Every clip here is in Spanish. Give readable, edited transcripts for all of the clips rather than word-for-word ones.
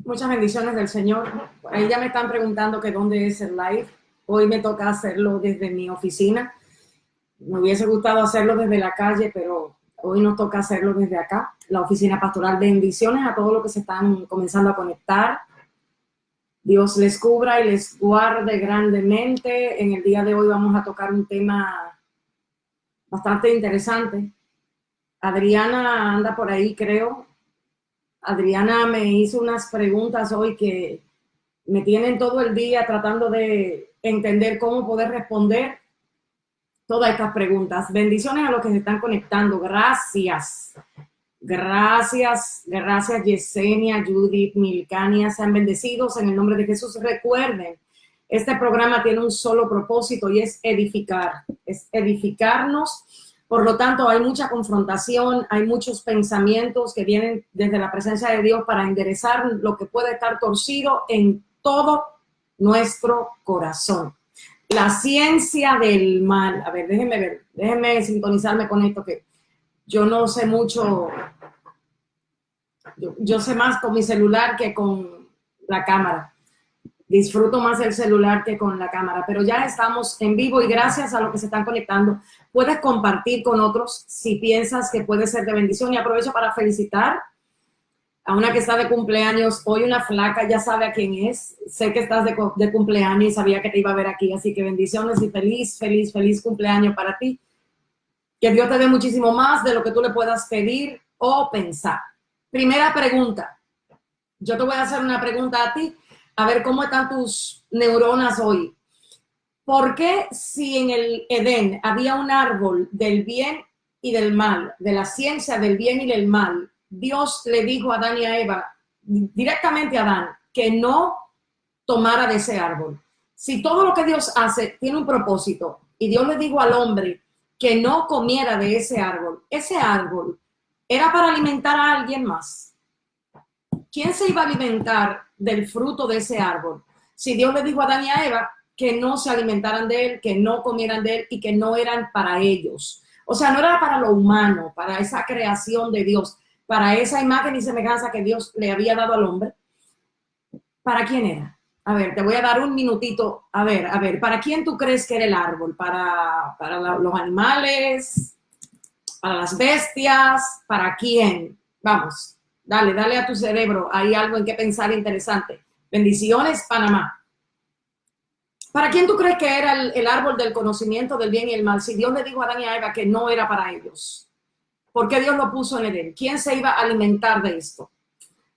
Muchas bendiciones del Señor. Por ahí ya me están preguntando que dónde es el live. Hoy me toca hacerlo desde mi oficina. Me hubiese gustado hacerlo desde la calle, pero hoy nos toca hacerlo desde acá, la oficina pastoral. Bendiciones a todos los que se están comenzando a conectar. Dios les cubra y les guarde grandemente. En el día de hoy vamos a tocar un tema bastante interesante. Adriana anda por ahí, creo. Adriana me hizo unas preguntas hoy que me tienen todo el día tratando de entender cómo poder responder todas estas preguntas. Bendiciones a los que se están conectando. Gracias. Gracias Yesenia, Judith, Milcania, sean bendecidos en el nombre de Jesús. Recuerden, este programa tiene un solo propósito y es edificarnos. Por lo tanto, hay mucha confrontación, hay muchos pensamientos que vienen desde la presencia de Dios para enderezar lo que puede estar torcido en todo nuestro corazón. La ciencia del mal. A ver, déjenme sintonizarme con esto que yo no sé mucho. Yo sé más con mi celular que con la cámara. Disfruto más el celular que con la cámara, pero ya estamos en vivo y gracias a los que se están conectando. Puedes compartir con otros si piensas que puede ser de bendición y aprovecho para felicitar a una que está de cumpleaños. Hoy una flaca, ya sabe a quién es. Sé que estás de cumpleaños y sabía que te iba a ver aquí, así que bendiciones y feliz cumpleaños para ti. Que Dios te dé muchísimo más de lo que tú le puedas pedir o pensar. Primera pregunta. Yo te voy a hacer una pregunta a ti, a ver cómo están tus neuronas hoy. ¿Por qué si en el Edén había un árbol del bien y del mal, de la ciencia del bien y del mal, Dios le dijo a Adán y a Eva, directamente a Adán, que no tomara de ese árbol? Si todo lo que Dios hace tiene un propósito y Dios le dijo al hombre que no comiera de ese árbol era para alimentar a alguien más. ¿Quién se iba a alimentar del fruto de ese árbol? Si Dios le dijo a Adán y a Eva que no se alimentaran de él, que no comieran de él y que no eran para ellos. O sea, no era para lo humano, para esa creación de Dios, para esa imagen y semejanza que Dios le había dado al hombre. ¿Para quién era? A ver, te voy a dar un minutito. A ver, ¿para quién tú crees que era el árbol? ¿Para los animales? ¿Para las bestias? ¿Para quién? Vamos. Dale a tu cerebro. Hay algo en qué pensar interesante. Bendiciones, Panamá. ¿Para quién tú crees que era el árbol del conocimiento del bien y el mal? Si Dios le dijo a Adán y a Eva que no era para ellos, ¿por qué Dios lo puso en Edén? ¿Quién se iba a alimentar de esto?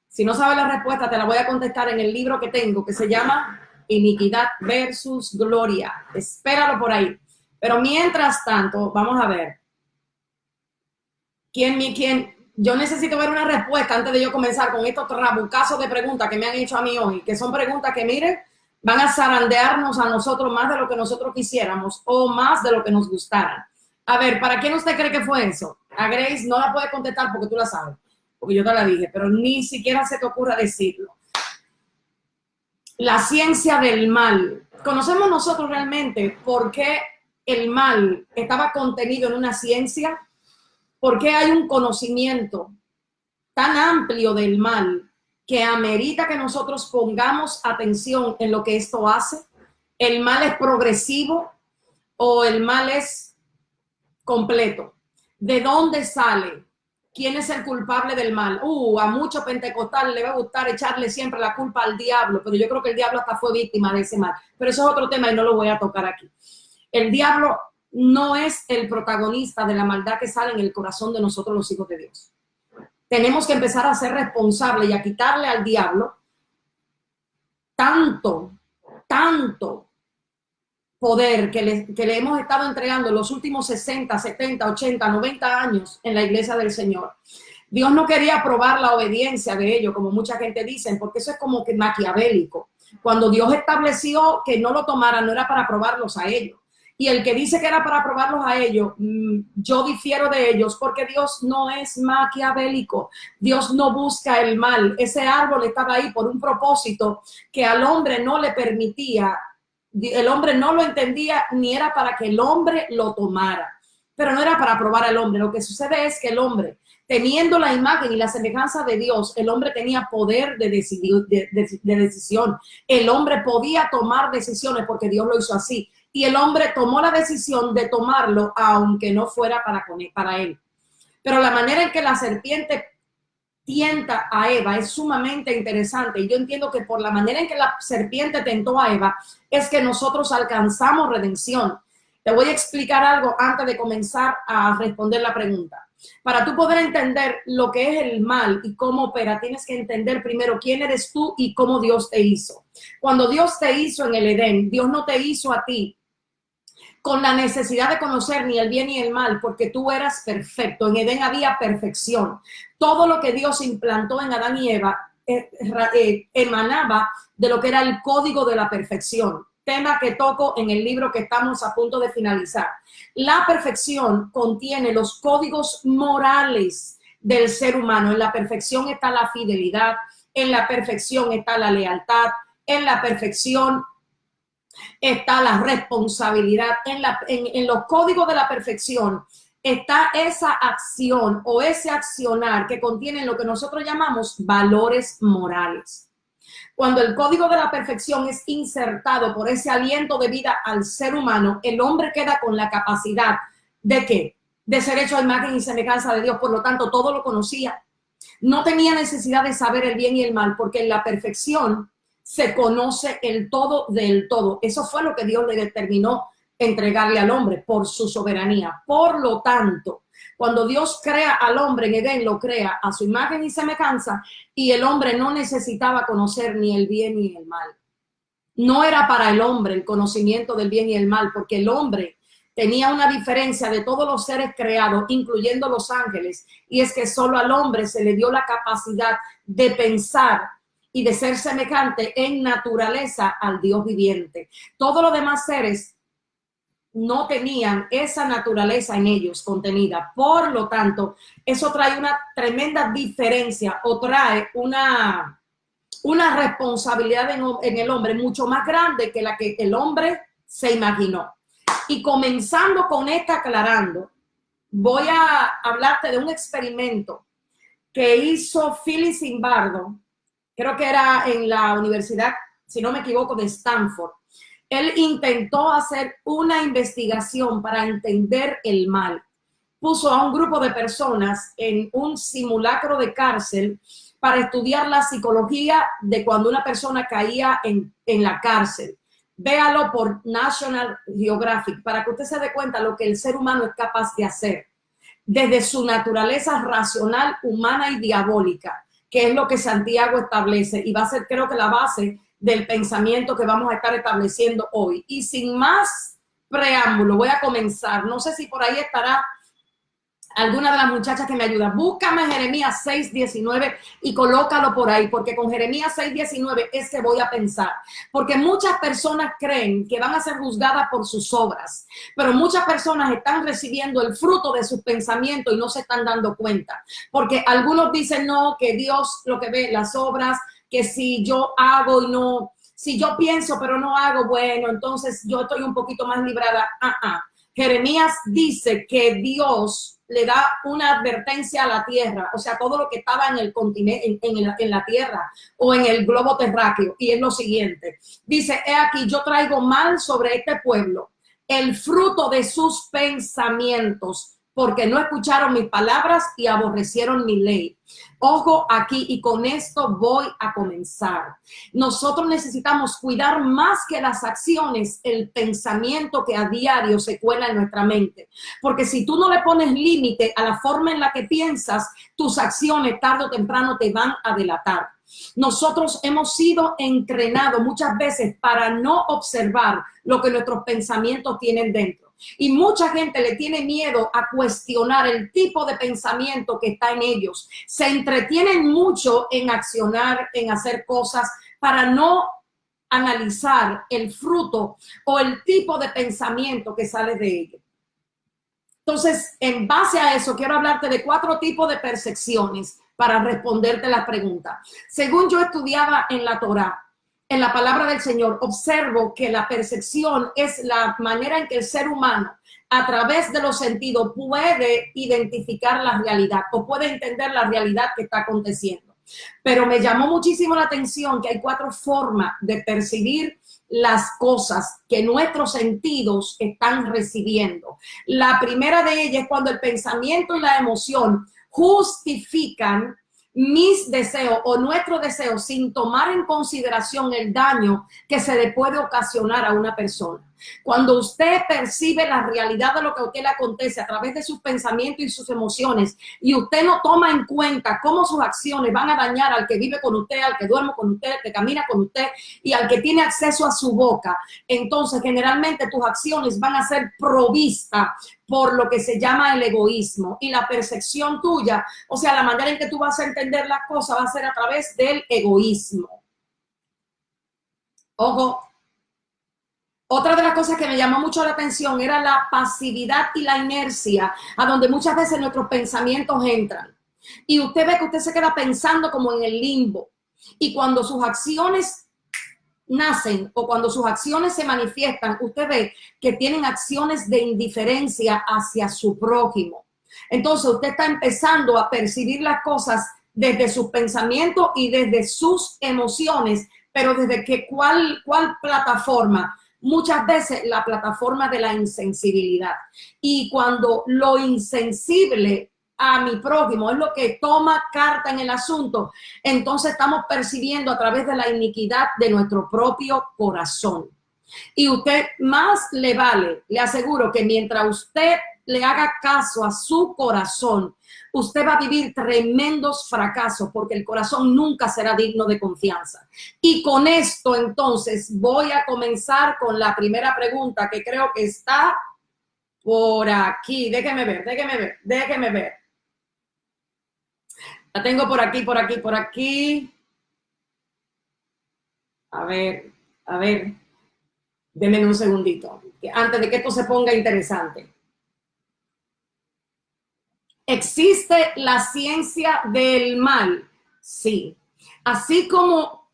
Si no sabes la respuesta, te la voy a contestar en el libro que tengo, que se llama Iniquidad versus Gloria. Espéralo por ahí. Pero mientras tanto, vamos a ver. ¿Quién? Yo necesito ver una respuesta antes de yo comenzar con estos trabucazos de preguntas que me han hecho a mí hoy, que son preguntas que, miren, van a zarandearnos a nosotros más de lo que nosotros quisiéramos o más de lo que nos gustara. A ver, ¿para quién usted cree que fue eso? A Grace no la puede contestar porque tú la sabes, porque yo te la dije, pero ni siquiera se te ocurra decirlo. La ciencia del mal. ¿Conocemos nosotros realmente por qué el mal estaba contenido en una ciencia? ¿Por qué hay un conocimiento tan amplio del mal que amerita que nosotros pongamos atención en lo que esto hace? ¿El mal es progresivo o el mal es completo? ¿De dónde sale? ¿Quién es el culpable del mal? A muchos pentecostales le va a gustar echarle siempre la culpa al diablo, pero yo creo que el diablo hasta fue víctima de ese mal. Pero eso es otro tema y no lo voy a tocar aquí. El diablo no es el protagonista de la maldad que sale en el corazón de nosotros los hijos de Dios. Tenemos que empezar a ser responsables y a quitarle al diablo tanto poder que le hemos estado entregando en los últimos 60, 70, 80, 90 años en la iglesia del Señor. Dios no quería probar la obediencia de ellos, como mucha gente dice, porque eso es como que maquiavélico. Cuando Dios estableció que no lo tomaran, no era para probarlos a ellos. Y el que dice que era para probarlos a ellos, yo difiero de ellos, porque Dios no es maquiavélico. Dios no busca el mal. Ese árbol estaba ahí por un propósito que al hombre no le permitía. El hombre no lo entendía ni era para que el hombre lo tomara. pero no era para probar al hombre. Lo que sucede es que el hombre, teniendo la imagen y la semejanza de Dios, el hombre tenía poder de decisión. El hombre podía tomar decisiones porque Dios lo hizo así. Y el hombre tomó la decisión de tomarlo aunque no fuera para él. Pero la manera en que la serpiente tienta a Eva es sumamente interesante. Y yo entiendo que por la manera en que la serpiente tentó a Eva es que nosotros alcanzamos redención. Te voy a explicar algo antes de comenzar a responder la pregunta. Para tú poder entender lo que es el mal y cómo opera, tienes que entender primero quién eres tú y cómo Dios te hizo. Cuando Dios te hizo en el Edén, Dios no te hizo a ti con la necesidad de conocer ni el bien ni el mal, porque tú eras perfecto. En Edén había perfección. Todo lo que Dios implantó en Adán y Eva emanaba de lo que era el código de la perfección. Tema que toco en el libro que estamos a punto de finalizar. La perfección contiene los códigos morales del ser humano. En la perfección está la fidelidad, en la perfección está la lealtad, en la perfección está la responsabilidad, en los códigos de la perfección está esa acción o ese accionar que contiene lo que nosotros llamamos valores morales. Cuando el código de la perfección es insertado por ese aliento de vida al ser humano, el hombre queda con la capacidad ¿de qué? De ser hecho a imagen y semejanza de Dios. Por lo tanto, todo lo conocía. No tenía necesidad de saber el bien y el mal, porque en la perfección se conoce el todo del todo. Eso fue lo que Dios le determinó entregarle al hombre por su soberanía. Por lo tanto, cuando Dios crea al hombre en Edén, lo crea a su imagen y semejanza, y el hombre no necesitaba conocer ni el bien ni el mal. No era para el hombre el conocimiento del bien y el mal, porque el hombre tenía una diferencia de todos los seres creados, incluyendo los ángeles, y es que solo al hombre se le dio la capacidad de pensar y de ser semejante en naturaleza al Dios viviente. Todos los demás seres no tenían esa naturaleza en ellos contenida. Por lo tanto, eso trae una tremenda diferencia o trae una responsabilidad en el hombre mucho más grande que la que el hombre se imaginó. Y comenzando con esta aclarando, voy a hablarte de un experimento que hizo Philip Zimbardo, creo que era en la universidad, si no me equivoco, de Stanford. Él intentó hacer una investigación para entender el mal. Puso a un grupo de personas en un simulacro de cárcel para estudiar la psicología de cuando una persona caía en la cárcel. Véalo por National Geographic para que usted se dé cuenta de lo que el ser humano es capaz de hacer desde su naturaleza racional, humana y diabólica, que es lo que Santiago establece y va a ser, creo que, la base del pensamiento que vamos a estar estableciendo hoy. Y sin más preámbulo, voy a comenzar. No sé si por ahí estará alguna de las muchachas que me ayudan. Búscame Jeremías 6:19 y colócalo por ahí, porque con Jeremías 6:19 es que voy a pensar. Porque muchas personas creen que van a ser juzgadas por sus obras, pero muchas personas están recibiendo el fruto de sus pensamientos y no se están dando cuenta. Porque algunos dicen no, que Dios lo que ve las obras, que si yo hago y no, si yo pienso pero no hago, bueno, entonces yo estoy un poquito más librada. Jeremías dice que Dios le da una advertencia a la tierra, o sea, todo lo que estaba en el continente, en la tierra o en el globo terráqueo, y es lo siguiente. Dice, he aquí, yo traigo mal sobre este pueblo, el fruto de sus pensamientos, porque no escucharon mis palabras y aborrecieron mi ley. Ojo aquí, y con esto voy a comenzar. Nosotros necesitamos cuidar más que las acciones, el pensamiento que a diario se cuela en nuestra mente. Porque si tú no le pones límite a la forma en la que piensas, tus acciones tarde o temprano te van a delatar. Nosotros hemos sido entrenados muchas veces para no observar lo que nuestros pensamientos tienen dentro. Y mucha gente le tiene miedo a cuestionar el tipo de pensamiento que está en ellos. Se entretienen mucho en accionar, en hacer cosas para no analizar el fruto o el tipo de pensamiento que sale de ellos. Entonces, en base a eso, quiero hablarte de 4 tipos de percepciones para responderte la pregunta. Según yo estudiaba en la Torá, en la palabra del Señor, observo que la percepción es la manera en que el ser humano a través de los sentidos puede identificar la realidad o puede entender la realidad que está aconteciendo. Pero me llamó muchísimo la atención que hay 4 formas de percibir las cosas que nuestros sentidos están recibiendo. La primera de ellas es cuando el pensamiento y la emoción justifican mis deseos o nuestros deseos sin tomar en consideración el daño que se le puede ocasionar a una persona. Cuando usted percibe la realidad de lo que a usted le acontece a través de sus pensamientos y sus emociones y usted no toma en cuenta cómo sus acciones van a dañar al que vive con usted, al que duerme con usted, al que camina con usted y al que tiene acceso a su boca, entonces generalmente tus acciones van a ser provistas por lo que se llama el egoísmo y la percepción tuya, o sea, la manera en que tú vas a entender las cosas va a ser a través del egoísmo. Ojo. Otra de las cosas que me llamó mucho la atención era la pasividad y la inercia, a donde muchas veces nuestros pensamientos entran. Y usted ve que usted se queda pensando como en el limbo. Y cuando sus acciones nacen o cuando sus acciones se manifiestan, usted ve que tienen acciones de indiferencia hacia su prójimo. Entonces usted está empezando a percibir las cosas desde sus pensamientos y desde sus emociones, pero desde que ¿cuál plataforma? Muchas veces la plataforma de la insensibilidad. Y cuando lo insensible a mi prójimo es lo que toma carta en el asunto, entonces estamos percibiendo a través de la iniquidad de nuestro propio corazón. Y usted más le vale, le aseguro que mientras usted le haga caso a su corazón, usted va a vivir tremendos fracasos porque el corazón nunca será digno de confianza. Y con esto entonces voy a comenzar con la primera pregunta que creo que está por aquí. Déjeme ver. La tengo por aquí. A ver. Denme un segundito, antes de que esto se ponga interesante. ¿Existe la ciencia del mal? Sí. Así como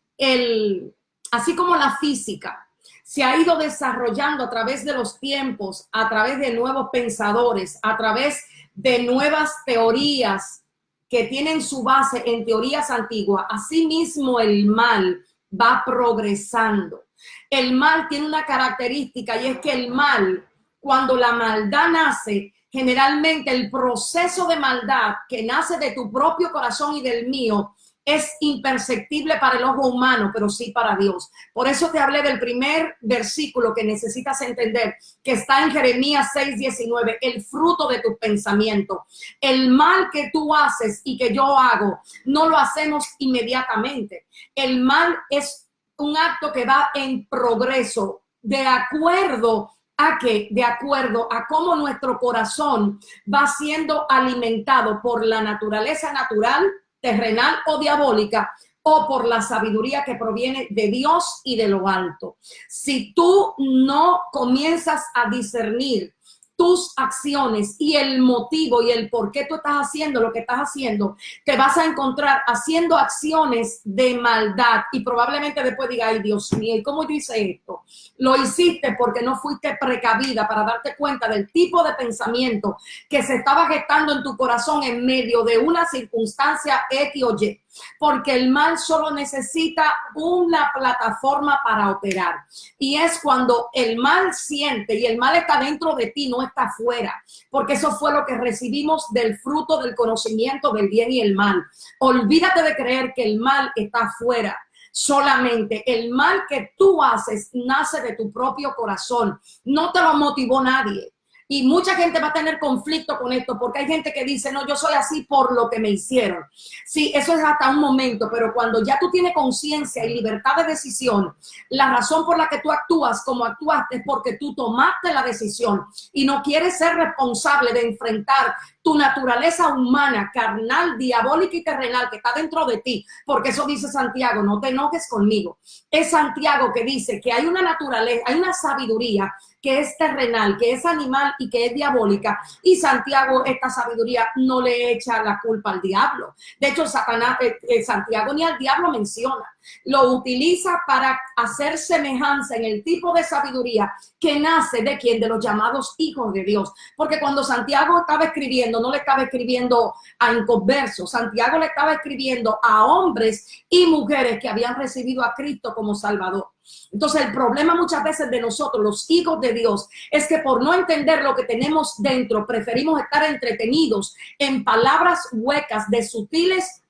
la física se ha ido desarrollando a través de los tiempos, a través de nuevos pensadores, a través de nuevas teorías que tienen su base en teorías antiguas, asimismo el mal va progresando. El mal tiene una característica y es que el mal, cuando la maldad nace, generalmente el proceso de maldad que nace de tu propio corazón y del mío es imperceptible para el ojo humano, pero sí para Dios. Por eso te hablé del primer versículo que necesitas entender, que está en Jeremías 6:19, el fruto de tu pensamiento. El mal que tú haces y que yo hago, no lo hacemos inmediatamente. El mal es un acto que va en progreso, de acuerdo a cómo nuestro corazón va siendo alimentado por la naturaleza natural, terrenal o diabólica, o por la sabiduría que proviene de Dios y de lo alto. Si tú no comienzas a discernir tus acciones y el motivo y el por qué tú estás haciendo lo que estás haciendo, te vas a encontrar haciendo acciones de maldad y probablemente después diga, ay Dios mío, ¿y cómo yo hice esto? Lo hiciste porque no fuiste precavida para darte cuenta del tipo de pensamiento que se estaba gestando en tu corazón en medio de una circunstancia X o Y. Porque el mal solo necesita una plataforma para operar. Y es cuando el mal siente y el mal está dentro de ti, no está afuera. Porque eso fue lo que recibimos del fruto del conocimiento del bien y el mal. Olvídate de creer que el mal está afuera. Solamente el mal que tú haces nace de tu propio corazón. No te lo motivó nadie. Y mucha gente va a tener conflicto con esto porque hay gente que dice, no, yo soy así por lo que me hicieron. Sí, eso es hasta un momento, pero cuando ya tú tienes conciencia y libertad de decisión, la razón por la que tú actúas como actuaste es porque tú tomaste la decisión y no quieres ser responsable de enfrentar tu naturaleza humana, carnal, diabólica y terrenal que está dentro de ti, porque eso dice Santiago, no te enojes conmigo. Es Santiago que dice que hay una naturaleza, hay una sabiduría que es terrenal, que es animal y que es diabólica. Y Santiago, esta sabiduría no le echa la culpa al diablo. De hecho, Santiago ni al diablo menciona. Lo utiliza para hacer semejanza en el tipo de sabiduría que nace de quien, de los llamados hijos de Dios. Porque cuando Santiago estaba escribiendo, no le estaba escribiendo a inconversos. Santiago le estaba escribiendo a hombres y mujeres que habían recibido a Cristo como Salvador. Entonces el problema muchas veces de nosotros, los hijos de Dios, es que por no entender lo que tenemos dentro, preferimos estar entretenidos en palabras huecas de sutiles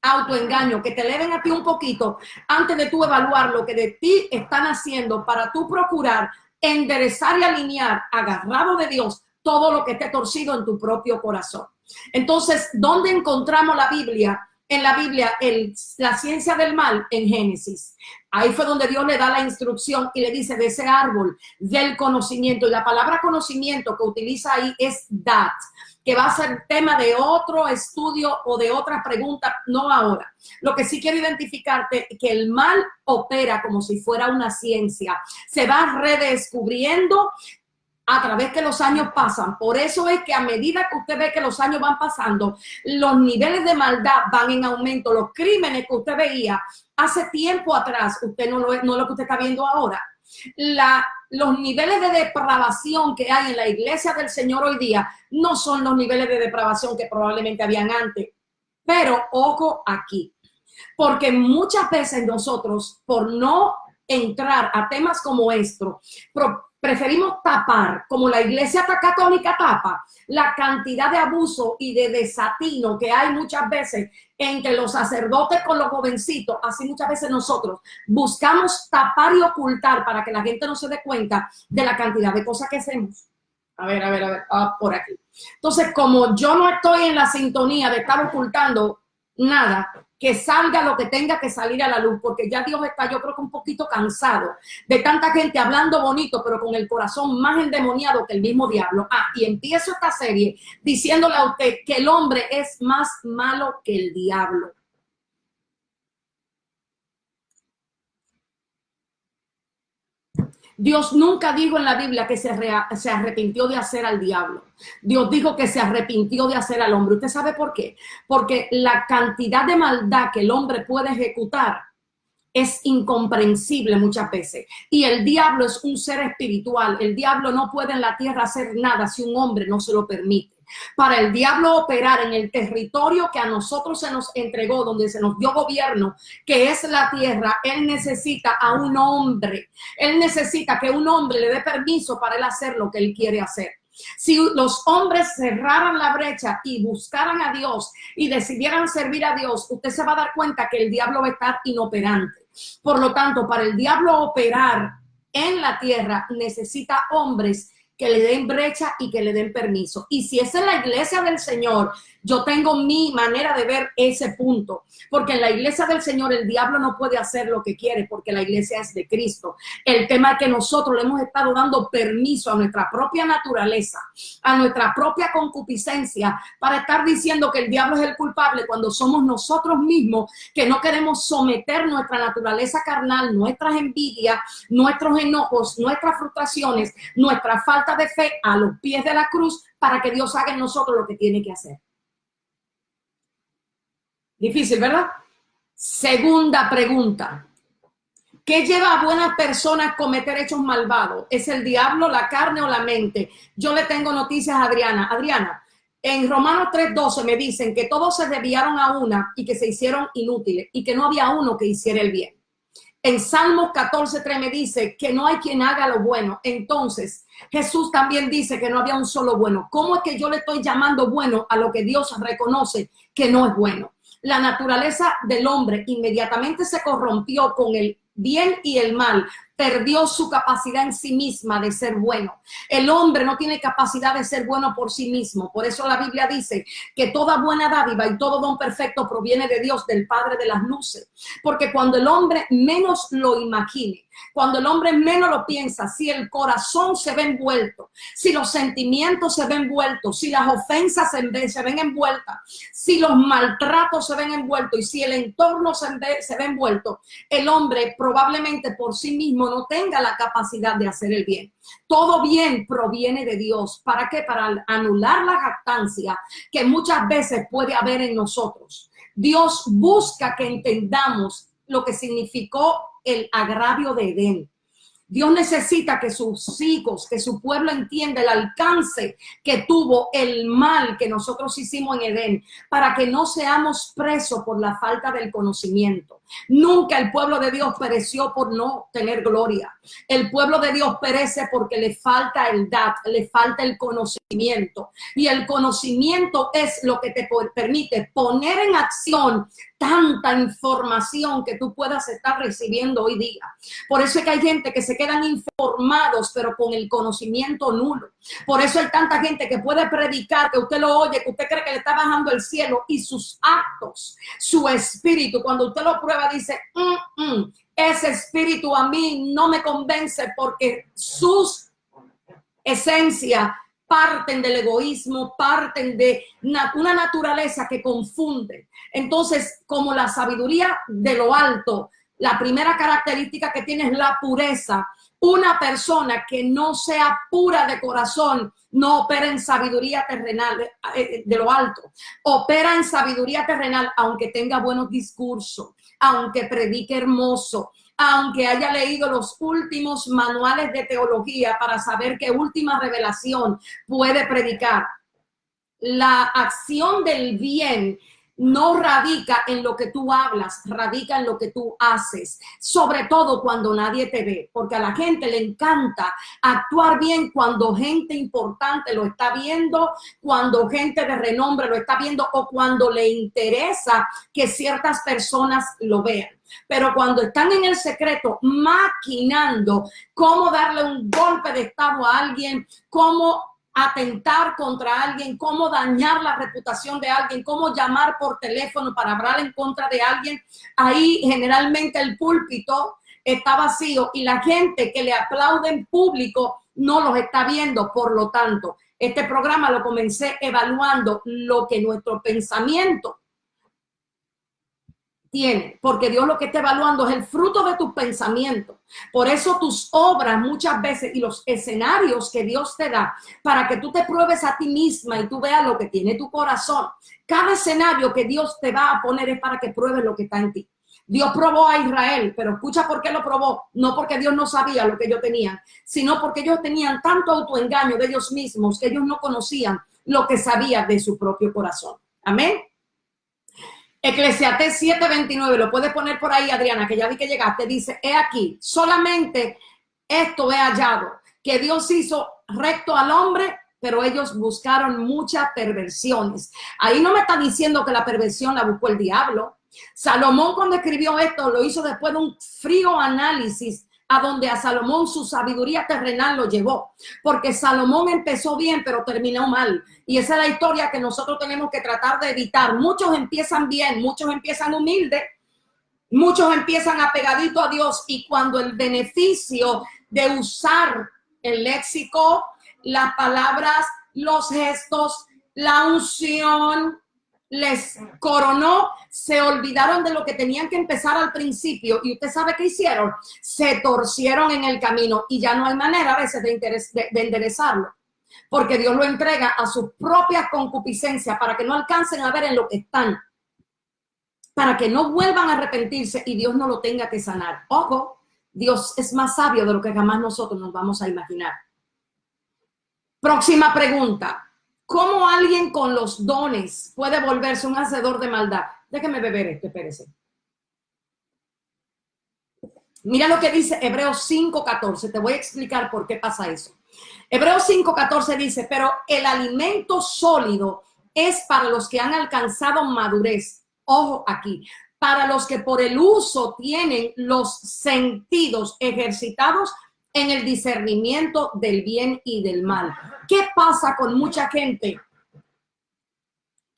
autoengaño que te eleven a ti un poquito antes de tú evaluar lo que de ti están haciendo para tú procurar enderezar y alinear, agarrado de Dios, todo lo que esté torcido en tu propio corazón. Entonces, ¿dónde encontramos la Biblia? En la Biblia, la ciencia del mal, en Génesis. Ahí fue donde Dios le da la instrucción y le dice de ese árbol del conocimiento. Y la palabra conocimiento que utiliza ahí es dat, que va a ser tema de otro estudio o de otra pregunta, no ahora. Lo que sí quiero identificarte es que el mal opera como si fuera una ciencia. Se va redescubriendo a través que los años pasan. Por eso es que a medida que usted ve que los años van pasando, los niveles de maldad van en aumento. Los crímenes que usted veía hace tiempo atrás, usted no es lo que usted está viendo ahora. Los niveles de depravación que hay en la iglesia del Señor hoy día no son los niveles de depravación que probablemente habían antes. Pero ojo aquí, porque muchas veces nosotros, por no entrar a temas como esto, preferimos tapar, como la iglesia católica tapa, la cantidad de abuso y de desatino que hay muchas veces entre los sacerdotes con los jovencitos. Así muchas veces nosotros buscamos tapar y ocultar para que la gente no se dé cuenta de la cantidad de cosas que hacemos. A ver, por aquí. Entonces, como yo no estoy en la sintonía de estar ocultando nada, que salga lo que tenga que salir a la luz, porque ya Dios está, yo creo que un poquito cansado de tanta gente hablando bonito, pero con el corazón más endemoniado que el mismo diablo. Y empiezo esta serie diciéndole a usted que el hombre es más malo que el diablo. Dios nunca dijo en la Biblia que se arrepintió de hacer al diablo. Dios dijo que se arrepintió de hacer al hombre. ¿Usted sabe por qué? Porque la cantidad de maldad que el hombre puede ejecutar es incomprensible muchas veces. Y el diablo es un ser espiritual. El diablo no puede en la tierra hacer nada si un hombre no se lo permite. Para el diablo operar en el territorio que a nosotros se nos entregó, donde se nos dio gobierno, que es la tierra, él necesita a un hombre. Él necesita que un hombre le dé permiso para él hacer lo que él quiere hacer. Si los hombres cerraran la brecha y buscaran a Dios y decidieran servir a Dios, usted se va a dar cuenta que el diablo va a estar inoperante. Por lo tanto, para el diablo operar en la tierra, necesita hombres que le den brecha y que le den permiso. Y si es en la iglesia del Señor, yo tengo mi manera de ver ese punto, porque en la iglesia del Señor el diablo no puede hacer lo que quiere, porque la iglesia es de Cristo. El tema es que nosotros le hemos estado dando permiso a nuestra propia naturaleza, a nuestra propia concupiscencia, para estar diciendo que el diablo es el culpable, cuando somos nosotros mismos que no queremos someter nuestra naturaleza carnal, nuestras envidias, nuestros enojos, nuestras frustraciones, nuestra falta de fe a los pies de la cruz, para que Dios haga en nosotros lo que tiene que hacer. Difícil, ¿verdad? Segunda pregunta. ¿Qué lleva a buenas personas a cometer hechos malvados? ¿Es el diablo, la carne o la mente? Yo le tengo noticias a Adriana. Adriana, en Romanos 3:12 me dicen que todos se desviaron a una y que se hicieron inútiles y que no había uno que hiciera el bien. En Salmos 14:3 me dice que no hay quien haga lo bueno. Entonces, Jesús también dice que no había un solo bueno. ¿Cómo es que yo le estoy llamando bueno a lo que Dios reconoce que no es bueno? La naturaleza del hombre inmediatamente se corrompió con el bien y el mal, perdió su capacidad en sí misma de ser bueno. El hombre no tiene capacidad de ser bueno por sí mismo. Por eso la Biblia dice que toda buena dádiva y todo don perfecto proviene de Dios, del Padre de las luces. Porque cuando el hombre menos lo imagine, cuando el hombre menos lo piensa, si el corazón se ve envuelto, si los sentimientos se ven envueltos, si las ofensas se ven envueltas, si los maltratos se ven envueltos y si el entorno se ve envuelto, el hombre probablemente por sí mismo no tenga la capacidad de hacer el bien. Todo bien proviene de Dios. ¿Para qué? Para anular la jactancia que muchas veces puede haber en nosotros. Dios busca que entendamos lo que significó el agravio de Edén. Dios necesita que sus hijos, que su pueblo entienda el alcance que tuvo el mal que nosotros hicimos en Edén, para que no seamos presos por la falta del conocimiento. Nunca el pueblo de Dios pereció por no tener gloria. El pueblo de Dios perece porque le falta el le falta el conocimiento. Y el conocimiento es lo que te permite poner en acción tanta información que tú puedas estar recibiendo hoy día. Por eso es que hay gente que se quedan informados, pero con el conocimiento nulo. Por eso hay tanta gente que puede predicar, que usted lo oye, que usted cree que le está bajando el cielo, y sus actos, su espíritu, cuando usted lo prueba, dice, ese espíritu a mí no me convence, porque sus esencias parten del egoísmo, parten de una naturaleza que confunde. Entonces, como la sabiduría de lo alto, la primera característica que tiene es la pureza. Una persona que no sea pura de corazón no opera en sabiduría terrenal de lo alto. Opera en sabiduría terrenal aunque tenga buenos discursos, aunque predique hermoso, aunque haya leído los últimos manuales de teología para saber qué última revelación puede predicar. La acción del bien no radica en lo que tú hablas, radica en lo que tú haces, sobre todo cuando nadie te ve, porque a la gente le encanta actuar bien cuando gente importante lo está viendo, cuando gente de renombre lo está viendo o cuando le interesa que ciertas personas lo vean. Pero cuando están en el secreto maquinando cómo darle un golpe de estado a alguien, cómo atentar contra alguien, cómo dañar la reputación de alguien, cómo llamar por teléfono para hablar en contra de alguien, ahí generalmente el púlpito está vacío y la gente que le aplaude en público no los está viendo. Por lo tanto, este programa lo comencé evaluando lo que nuestro pensamiento tiene, porque Dios lo que está evaluando es el fruto de tus pensamientos. Por eso tus obras muchas veces y los escenarios que Dios te da para que tú te pruebes a ti misma y tú veas lo que tiene tu corazón. Cada escenario que Dios te va a poner es para que pruebes lo que está en ti. Dios probó a Israel, pero escucha por qué lo probó. No porque Dios no sabía lo que ellos tenían, sino porque ellos tenían tanto autoengaño de ellos mismos que ellos no conocían lo que sabía de su propio corazón. Amén. Eclesiastés 7:29, lo puedes poner por ahí, Adriana, que ya vi que llegaste, dice, he aquí, solamente esto he hallado, que Dios hizo recto al hombre, pero ellos buscaron muchas perversiones. Ahí no me está diciendo que la perversión la buscó el diablo. Salomón, cuando escribió esto, lo hizo después de un frío análisis a donde a Salomón su sabiduría terrenal lo llevó, porque Salomón empezó bien pero terminó mal, y esa es la historia que nosotros tenemos que tratar de evitar. Muchos empiezan bien, muchos empiezan humildes, muchos empiezan apegadito a Dios, y cuando el beneficio de usar el léxico, las palabras, los gestos, la unción les coronó, se olvidaron de lo que tenían que empezar al principio, y usted sabe qué hicieron, se torcieron en el camino y ya no hay manera a veces de enderezarlo, porque Dios lo entrega a sus propias concupiscencias para que no alcancen a ver en lo que están, para que no vuelvan a arrepentirse y Dios no lo tenga que sanar. Ojo, Dios es más sabio de lo que jamás nosotros nos vamos a imaginar. Próxima pregunta. ¿Cómo alguien con los dones puede volverse un hacedor de maldad? Déjeme beber esto, espérese. Mira lo que dice Hebreos 5:14. Te voy a explicar por qué pasa eso. Hebreos 5:14 dice, pero el alimento sólido es para los que han alcanzado madurez. Ojo aquí, para los que por el uso tienen los sentidos ejercitados en el discernimiento del bien y del mal. ¿Qué pasa con mucha gente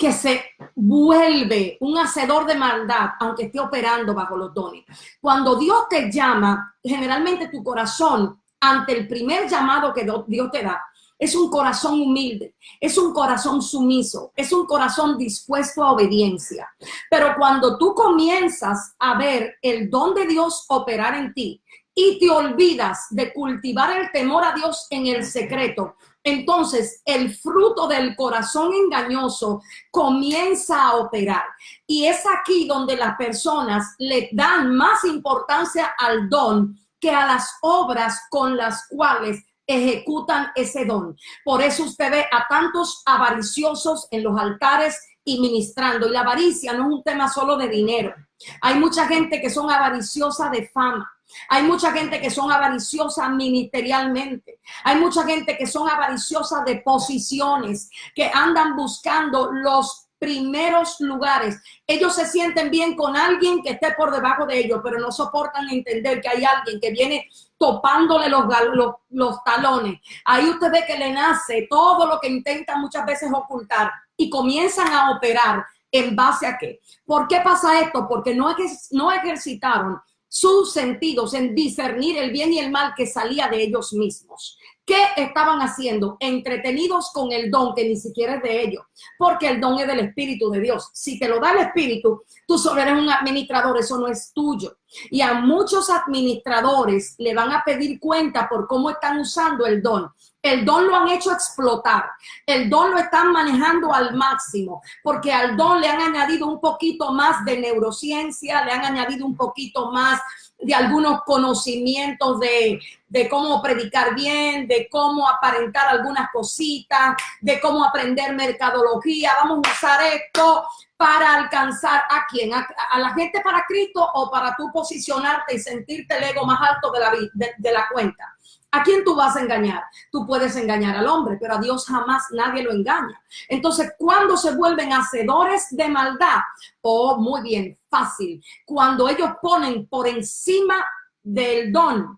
que se vuelve un hacedor de maldad, aunque esté operando bajo los dones. Cuando Dios te llama, generalmente tu corazón, ante el primer llamado que Dios te da, es un corazón humilde, es un corazón sumiso, es un corazón dispuesto a obediencia. Pero cuando tú comienzas a ver el don de Dios operar en ti y te olvidas de cultivar el temor a Dios en el secreto, entonces el fruto del corazón engañoso comienza a operar. Y es aquí donde las personas le dan más importancia al don que a las obras con las cuales ejecutan ese don. Por eso usted ve a tantos avariciosos en los altares y ministrando. Y la avaricia no es un tema solo de dinero. Hay mucha gente que son avariciosa de fama. Hay mucha gente que son avariciosa ministerialmente. Hay mucha gente que son avariciosa de posiciones, que andan buscando los primeros lugares. Ellos se sienten bien con alguien que esté por debajo de ellos, pero no soportan entender que hay alguien que viene topándole los talones. Ahí usted ve que le nace todo lo que intentan muchas veces ocultar y comienzan a operar en base a qué. ¿Por qué pasa esto? Porque no ejercitaron sus sentidos en discernir el bien y el mal que salía de ellos mismos. ¿Qué estaban haciendo? Entretenidos con el don que ni siquiera es de ellos, porque el don es del Espíritu de Dios. Si te lo da el Espíritu, tú solo eres un administrador, eso no es tuyo. Y a muchos administradores le van a pedir cuenta por cómo están usando el don. El don lo han hecho explotar, el don lo están manejando al máximo, porque al don le han añadido un poquito más de neurociencia, le han añadido un poquito más de algunos conocimientos de cómo predicar bien, de cómo aparentar algunas cositas, de cómo aprender mercadología. Vamos a usar esto para alcanzar ¿a quién? ¿A la gente para Cristo o para tú posicionarte y sentirte el ego más alto de la cuenta? ¿A quién tú vas a engañar? Tú puedes engañar al hombre, pero a Dios jamás nadie lo engaña. Entonces, ¿cuándo se vuelven hacedores de maldad? Oh, muy bien, fácil. Cuando ellos ponen por encima del don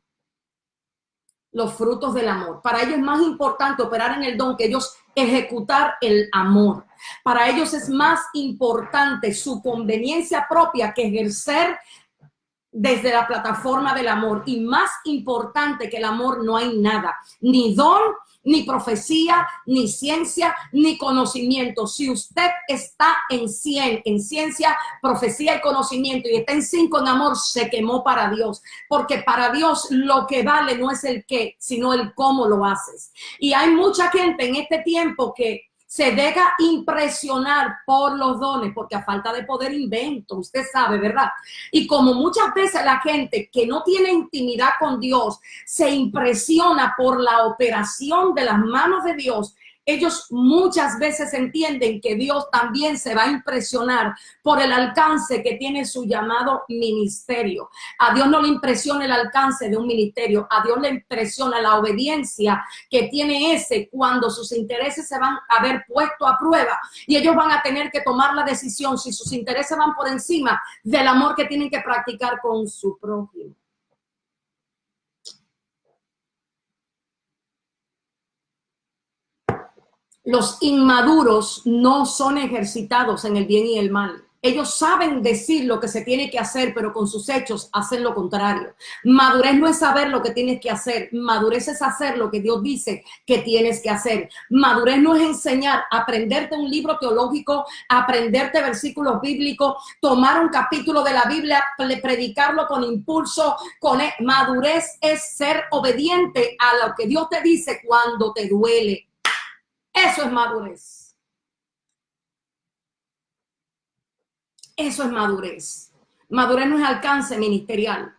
los frutos del amor. Para ellos es más importante operar en el don que ellos ejecutar el amor. Para ellos es más importante su conveniencia propia que ejercer desde la plataforma del amor. Y más importante que el amor no hay nada, ni don, ni profecía, ni ciencia, ni conocimiento. Si usted está en 100 en ciencia, profecía y conocimiento y está en 5 en amor, se quemó para Dios, porque para Dios lo que vale no es el qué, sino el cómo lo haces. Y hay mucha gente en este tiempo que se deja impresionar por los dones, porque a falta de poder invento, usted sabe, ¿verdad? Y como muchas veces la gente que no tiene intimidad con Dios se impresiona por la operación de las manos de Dios, ellos muchas veces entienden que Dios también se va a impresionar por el alcance que tiene su llamado ministerio. A Dios no le impresiona el alcance de un ministerio, a Dios le impresiona la obediencia que tiene ese cuando sus intereses se van a ver puesto a prueba y ellos van a tener que tomar la decisión si sus intereses van por encima del amor que tienen que practicar con su prójimo. Los inmaduros no son ejercitados en el bien y el mal. Ellos saben decir lo que se tiene que hacer, pero con sus hechos hacen lo contrario. Madurez no es saber lo que tienes que hacer. Madurez es hacer lo que Dios dice que tienes que hacer. Madurez no es enseñar, aprenderte un libro teológico, aprenderte versículos bíblicos, tomar un capítulo de la Biblia, predicarlo con impulso. Madurez es ser obediente a lo que Dios te dice cuando te duele. Eso es madurez. Eso es madurez. Madurez no es alcance ministerial.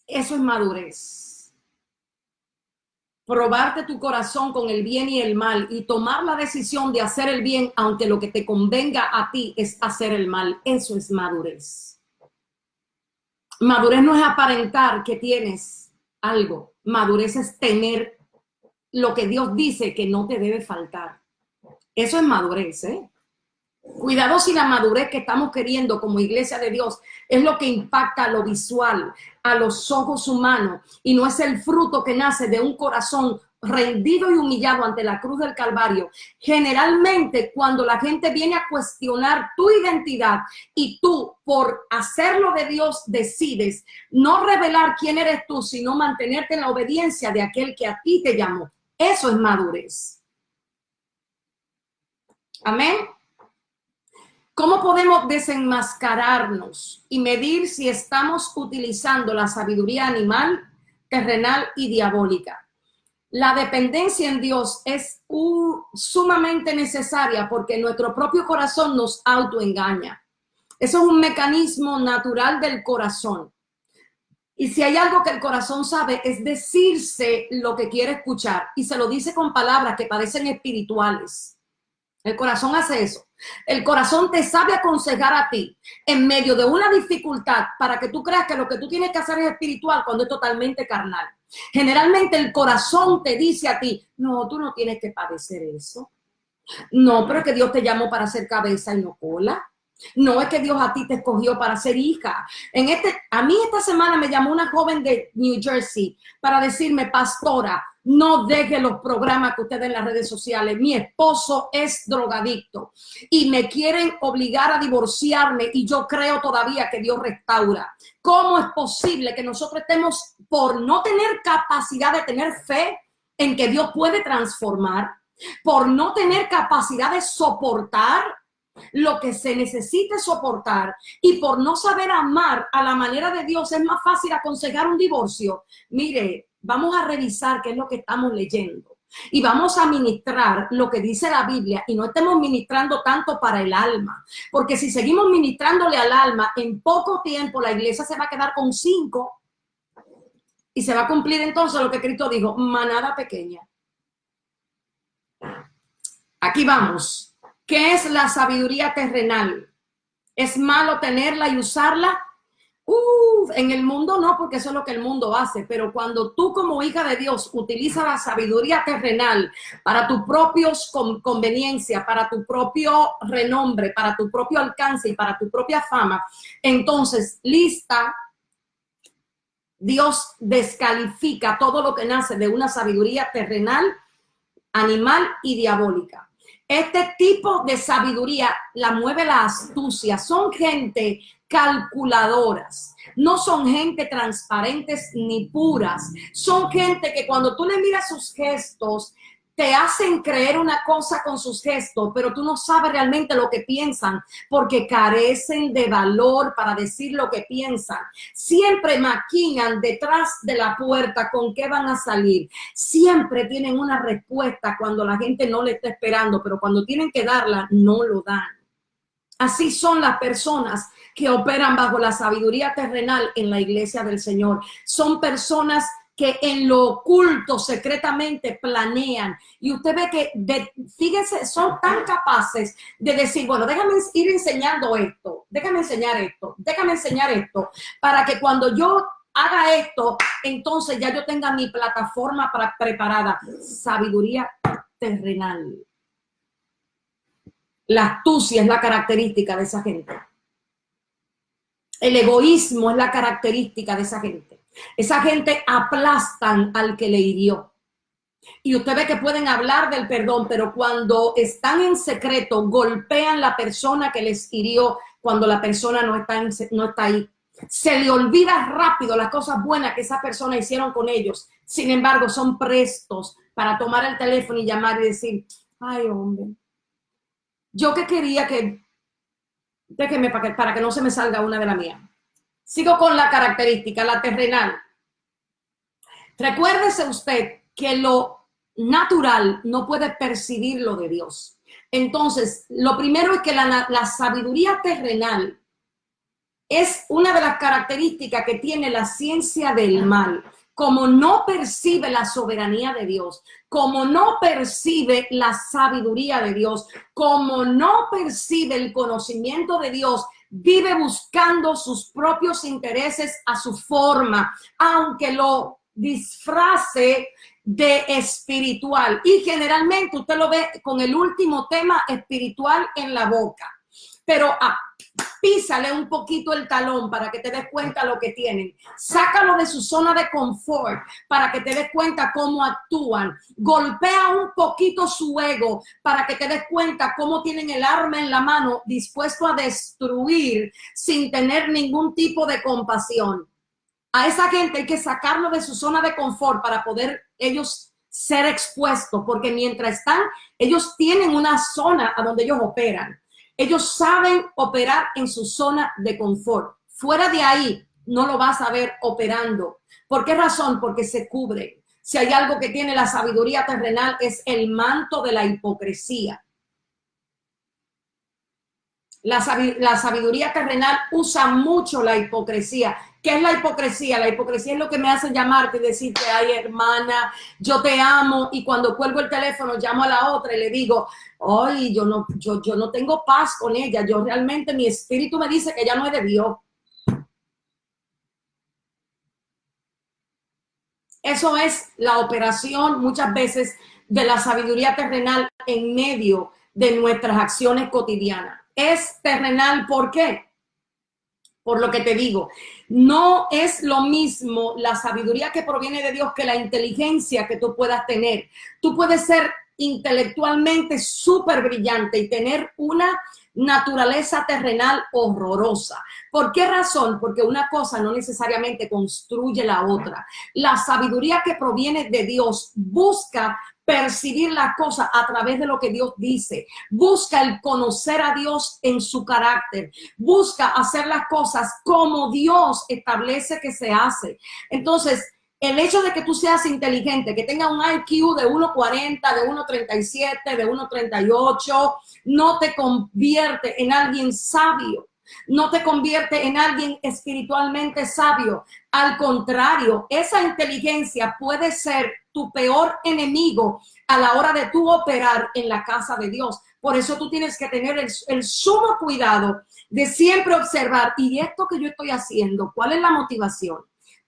Eso es madurez. Probarte tu corazón con el bien y el mal y tomar la decisión de hacer el bien, aunque lo que te convenga a ti es hacer el mal. Eso es madurez. Madurez no es aparentar que tienes algo. Madurez es tener lo que Dios dice que no te debe faltar. Eso es madurez, ¿eh? Cuidado si la madurez que estamos queriendo como iglesia de Dios es lo que impacta a lo visual, a los ojos humanos, y no es el fruto que nace de un corazón rendido y humillado ante la cruz del Calvario, generalmente cuando la gente viene a cuestionar tu identidad y tú por hacerlo de Dios decides no revelar quién eres tú, sino mantenerte en la obediencia de aquel que a ti te llamó. Eso es madurez. Amén. ¿Cómo podemos desenmascararnos y medir si estamos utilizando la sabiduría animal, terrenal y diabólica? La dependencia en Dios es sumamente necesaria porque nuestro propio corazón nos autoengaña. Eso es un mecanismo natural del corazón. Y si hay algo que el corazón sabe es decirse lo que quiere escuchar y se lo dice con palabras que parecen espirituales. El corazón hace eso. El corazón te sabe aconsejar a ti en medio de una dificultad para que tú creas que lo que tú tienes que hacer es espiritual cuando es totalmente carnal. Generalmente el corazón te dice a ti, no, tú no tienes que padecer eso. No, pero es que Dios te llamó para ser cabeza y no cola. No, es que Dios a ti te escogió para ser hija. A mí esta semana me llamó una joven de New Jersey para decirme, pastora, no deje los programas que ustedes en las redes sociales. Mi esposo es drogadicto y me quieren obligar a divorciarme y yo creo todavía que Dios restaura. ¿Cómo es posible que nosotros estemos por no tener capacidad de tener fe en que Dios puede transformar, por no tener capacidad de soportar lo que se necesite soportar y por no saber amar a la manera de Dios es más fácil aconsejar un divorcio? Mire, vamos a revisar qué es lo que estamos leyendo y vamos a ministrar lo que dice la Biblia y no estemos ministrando tanto para el alma, porque si seguimos ministrándole al alma, en poco tiempo la iglesia se va a quedar con 5 y se va a cumplir entonces lo que Cristo dijo, manada pequeña. Aquí vamos. ¿Qué es la sabiduría terrenal? ¿Es malo tenerla y usarla? En el mundo no, porque eso es lo que el mundo hace, pero cuando tú como hija de Dios utilizas la sabiduría terrenal para tus propios conveniencia, para tu propio renombre, para tu propio alcance y para tu propia fama, entonces lista, Dios descalifica todo lo que nace de una sabiduría terrenal, animal y diabólica. Este tipo de sabiduría la mueve la astucia. Son gente calculadoras. No son gente transparentes ni puras. Son gente que cuando tú le miras sus gestos, te hacen creer una cosa con sus gestos, pero tú no sabes realmente lo que piensan porque carecen de valor para decir lo que piensan. Siempre maquinan detrás de la puerta con qué van a salir. Siempre tienen una respuesta cuando la gente no le está esperando, pero cuando tienen que darla, no lo dan. Así son las personas que operan bajo la sabiduría terrenal en la iglesia del Señor. Son personas que en lo oculto secretamente planean y usted ve que, fíjense, son tan capaces de decir, bueno, déjame ir enseñando esto, déjame enseñar esto, para que cuando yo haga esto, entonces ya yo tenga mi plataforma preparada. Sabiduría terrenal. La astucia es la característica de esa gente. El egoísmo es la característica de esa gente. Esa gente aplastan al que le hirió. Y usted ve que pueden hablar del perdón, pero cuando están en secreto, golpean la persona que les hirió cuando la persona no está ahí. Se le olvida rápido las cosas buenas que esa persona hicieron con ellos. Sin embargo, son prestos para tomar el teléfono y llamar y decir, ay, hombre, yo que quería que, déjeme para que no se me salga una de la mía. Sigo con la característica, la terrenal. Recuérdese usted que lo natural no puede percibir lo de Dios. Entonces, lo primero es que la sabiduría terrenal es una de las características que tiene la ciencia del mal. Como no percibe la soberanía de Dios, como no percibe la sabiduría de Dios, como no percibe el conocimiento de Dios, vive buscando sus propios intereses a su forma, aunque lo disfrace de espiritual. Y generalmente usted lo ve con el último tema espiritual en la boca. Pero Písale un poquito el talón para que te des cuenta lo que tienen. Sácalo de su zona de confort para que te des cuenta cómo actúan. Golpea un poquito su ego para que te des cuenta cómo tienen el arma en la mano dispuesto a destruir sin tener ningún tipo de compasión. A esa gente hay que sacarlo de su zona de confort para poder ellos ser expuestos, porque mientras están, ellos tienen una zona a donde ellos operan. Ellos saben operar en su zona de confort. Fuera de ahí no lo vas a ver operando. ¿Por qué razón? Porque se cubre. Si hay algo que tiene la sabiduría terrenal es el manto de la hipocresía. La sabiduría terrenal usa mucho la hipocresía. ¿Qué es la hipocresía? La hipocresía es lo que me hace llamarte y decirte, ay, hermana, yo te amo. Y cuando cuelgo el teléfono, llamo a la otra y le digo, ay, yo no tengo paz con ella. Yo realmente, mi espíritu me dice que ella no es de Dios. Eso es la operación muchas veces de la sabiduría terrenal en medio de nuestras acciones cotidianas. Es terrenal, ¿por qué? Por lo que te digo, no es lo mismo la sabiduría que proviene de Dios que la inteligencia que tú puedas tener. Tú puedes ser intelectualmente súper brillante y tener una naturaleza terrenal horrorosa. ¿Por qué razón? Porque una cosa no necesariamente construye la otra. La sabiduría que proviene de Dios busca percibir las cosas a través de lo que Dios dice, busca el conocer a Dios en su carácter, busca hacer las cosas como Dios establece que se hace. Entonces, el hecho de que tú seas inteligente, que tenga un IQ de 1.40, de 1.37, de 1.38, no te convierte en alguien sabio. No te convierte en alguien espiritualmente sabio. Al contrario, esa inteligencia puede ser tu peor enemigo a la hora de tú operar en la casa de Dios. Por eso tú tienes que tener el sumo cuidado de siempre observar, ¿y esto que yo estoy haciendo? ¿Cuál es la motivación?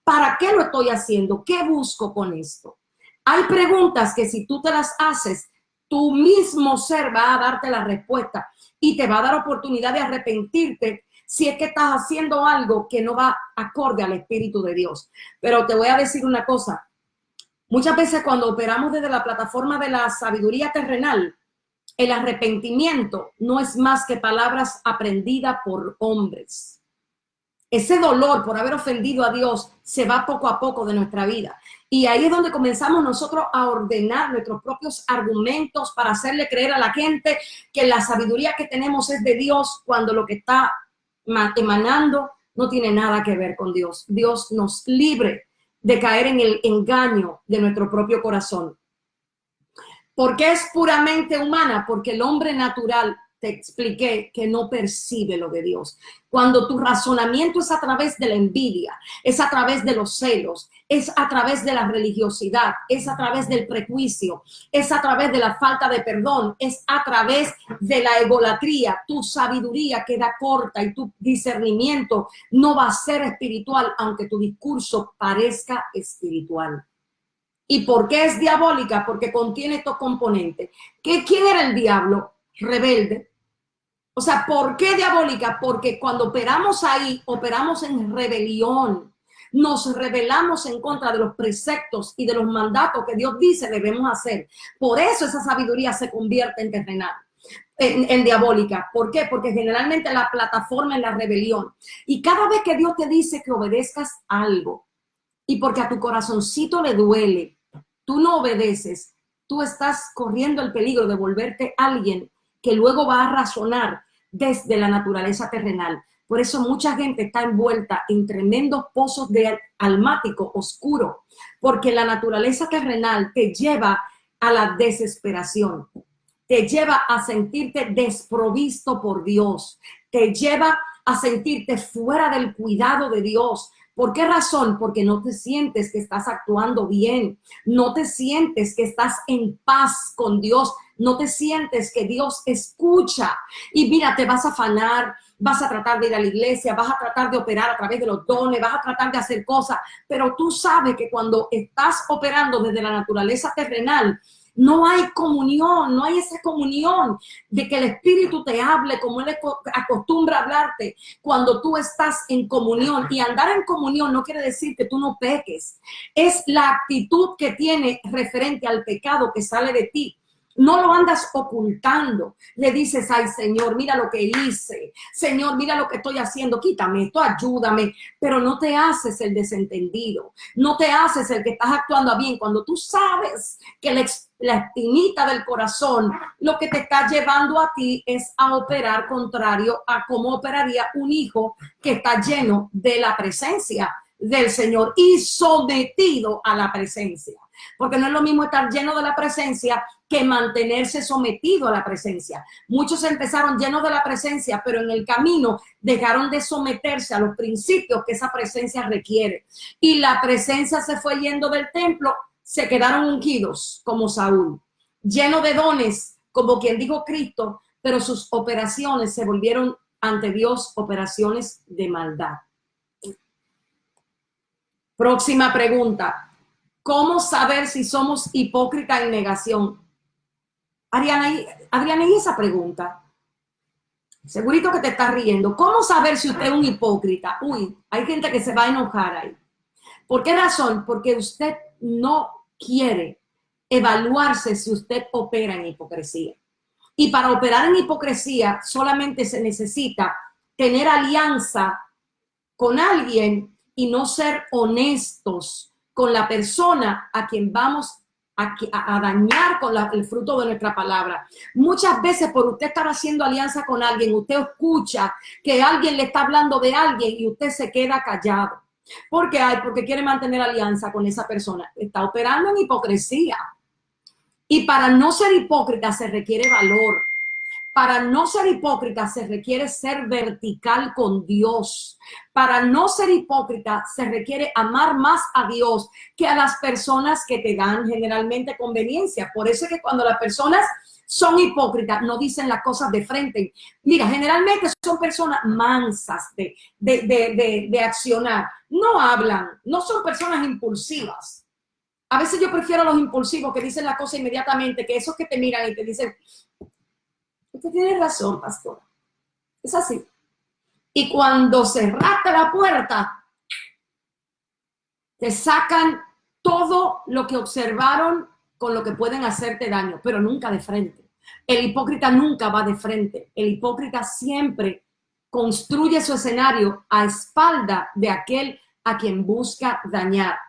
¿Para qué lo estoy haciendo? ¿Qué busco con esto? Hay preguntas que si tú te las haces, tu mismo ser va a darte la respuesta y te va a dar oportunidad de arrepentirte si es que estás haciendo algo que no va acorde al Espíritu de Dios. Pero te voy a decir una cosa. Muchas veces cuando operamos desde la plataforma de la sabiduría terrenal, el arrepentimiento no es más que palabras aprendidas por hombres. Ese dolor por haber ofendido a Dios se va poco a poco de nuestra vida. Y ahí es donde comenzamos nosotros a ordenar nuestros propios argumentos para hacerle creer a la gente que la sabiduría que tenemos es de Dios, cuando lo que está emanando no tiene nada que ver con Dios. Dios nos libre de caer en el engaño de nuestro propio corazón. ¿Por qué es puramente humana? Porque el hombre natural, te expliqué, que no percibe lo de Dios. Cuando tu razonamiento es a través de la envidia, es a través de los celos, es a través de la religiosidad, es a través del prejuicio, es a través de la falta de perdón, es a través de la egolatría, tu sabiduría queda corta y tu discernimiento no va a ser espiritual, aunque tu discurso parezca espiritual. ¿Y por qué es diabólica? Porque contiene estos componentes. ¿Quién era el diablo? Rebelde. O sea, ¿por qué diabólica? Porque cuando operamos ahí, operamos en rebelión. Nos rebelamos en contra de los preceptos y de los mandatos que Dios dice debemos hacer. Por eso esa sabiduría se convierte en terrenal, en diabólica. ¿Por qué? Porque generalmente la plataforma es la rebelión. Y cada vez que Dios te dice que obedezcas algo, y porque a tu corazoncito le duele, tú no obedeces, tú estás corriendo el peligro de volverte alguien que luego va a razonar desde la naturaleza terrenal. Por eso mucha gente está envuelta en tremendos pozos de almático oscuro, porque la naturaleza terrenal te lleva a la desesperación, te lleva a sentirte desprovisto por Dios, te lleva a sentirte fuera del cuidado de Dios. ¿Por qué razón? Porque no te sientes que estás actuando bien, no te sientes que estás en paz con Dios, no te sientes que Dios escucha. Y mira, te vas a afanar, vas a tratar de ir a la iglesia, vas a tratar de operar a través de los dones, vas a tratar de hacer cosas, pero tú sabes que cuando estás operando desde la naturaleza terrenal, No hay comunión, no hay esa comunión de que el Espíritu te hable como Él acostumbra a hablarte cuando tú estás en comunión. Y andar en comunión no quiere decir que tú no peques. Es la actitud que tiene referente al pecado que sale de ti. No lo andas ocultando. Le dices, ay Señor, mira lo que hice. Señor, mira lo que estoy haciendo. Quítame esto, ayúdame. Pero no te haces el desentendido. No te haces el que estás actuando a bien. Cuando tú sabes que la espinita del corazón lo que te está llevando a ti es a operar contrario a cómo operaría un hijo que está lleno de la presencia del Señor y sometido a la presencia. Porque no es lo mismo estar lleno de la presencia que mantenerse sometido a la presencia. Muchos empezaron llenos de la presencia, pero en el camino dejaron de someterse a los principios que esa presencia requiere. Y la presencia se fue yendo del templo, se quedaron ungidos como Saúl, lleno de dones, como quien dijo Cristo, pero sus operaciones se volvieron ante Dios operaciones de maldad. Próxima pregunta. ¿Cómo saber si somos hipócritas en negación? Adriana, ¿y esa pregunta? Segurito que te estás riendo. ¿Cómo saber si usted es un hipócrita? Uy, hay gente que se va a enojar ahí. ¿Por qué razón? Porque usted no quiere evaluarse si usted opera en hipocresía. Y para operar en hipocresía solamente se necesita tener alianza con alguien y no ser honestos con la persona a quien vamos a dañar con el fruto de nuestra palabra. Muchas veces por usted estar haciendo alianza con alguien, usted escucha que alguien le está hablando de alguien y usted se queda callado. ¿Por qué? Porque quiere mantener alianza con esa persona. Está operando en hipocresía. Y para no ser hipócrita se requiere valor. Para no ser hipócrita se requiere ser vertical con Dios. Para no ser hipócrita se requiere amar más a Dios que a las personas que te dan generalmente conveniencia. Por eso es que cuando las personas son hipócritas no dicen las cosas de frente. Mira, generalmente son personas mansas de accionar. No hablan, no son personas impulsivas. A veces yo prefiero a los impulsivos que dicen la cosa inmediatamente que esos que te miran y te dicen... Usted tiene razón, pastora. Es así. Y cuando cerraste la puerta, te sacan todo lo que observaron con lo que pueden hacerte daño, pero nunca de frente. El hipócrita nunca va de frente. El hipócrita siempre construye su escenario a espalda de aquel a quien busca dañar.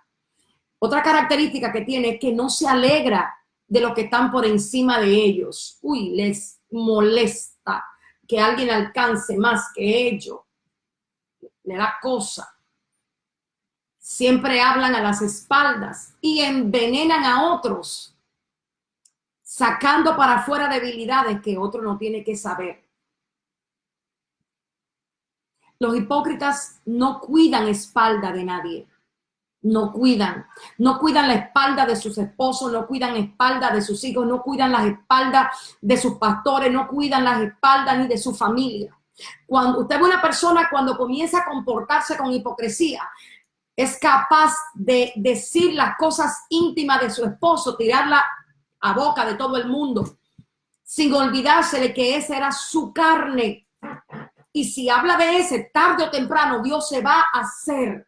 Otra característica que tiene es que no se alegra de lo que están por encima de ellos. Uy, les molesta que alguien alcance más que ellos. Le da cosa. Siempre hablan a las espaldas y envenenan a otros, sacando para afuera debilidades que otro no tiene que saber. Los hipócritas no cuidan espalda de nadie. No cuidan la espalda de sus esposos, no cuidan la espalda de sus hijos, no cuidan las espaldas de sus pastores, no cuidan las espaldas ni de su familia. Cuando usted ve una persona cuando comienza a comportarse con hipocresía, es capaz de decir las cosas íntimas de su esposo, tirarla a boca de todo el mundo, sin olvidarse de que esa era su carne. Y si habla de ese, tarde o temprano, Dios se va a hacer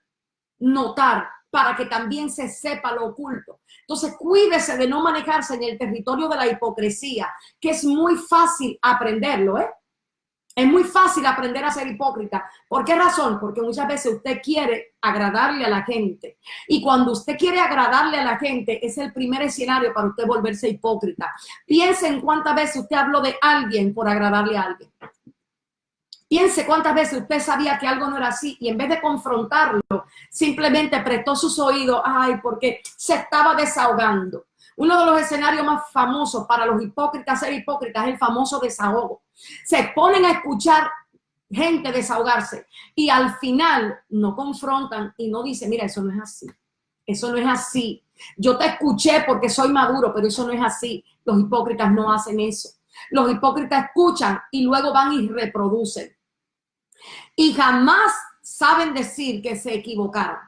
notar para que también se sepa lo oculto. Entonces, cuídese de no manejarse en el territorio de la hipocresía, que es muy fácil aprenderlo, ¿eh? Es muy fácil aprender a ser hipócrita. ¿Por qué razón? Porque muchas veces usted quiere agradarle a la gente. Y cuando usted quiere agradarle a la gente, es el primer escenario para usted volverse hipócrita. Piense en cuántas veces usted habló de alguien por agradarle a alguien. Piense cuántas veces usted sabía que algo no era así y en vez de confrontarlo, simplemente prestó sus oídos, ay, porque se estaba desahogando. Uno de los escenarios más famosos para los hipócritas, ser hipócritas, es el famoso desahogo. Se ponen a escuchar gente desahogarse y al final no confrontan y no dicen, mira, eso no es así. Eso no es así. Yo te escuché porque soy maduro, pero eso no es así. Los hipócritas no hacen eso. Los hipócritas escuchan y luego van y reproducen. Y jamás saben decir que se equivocaron.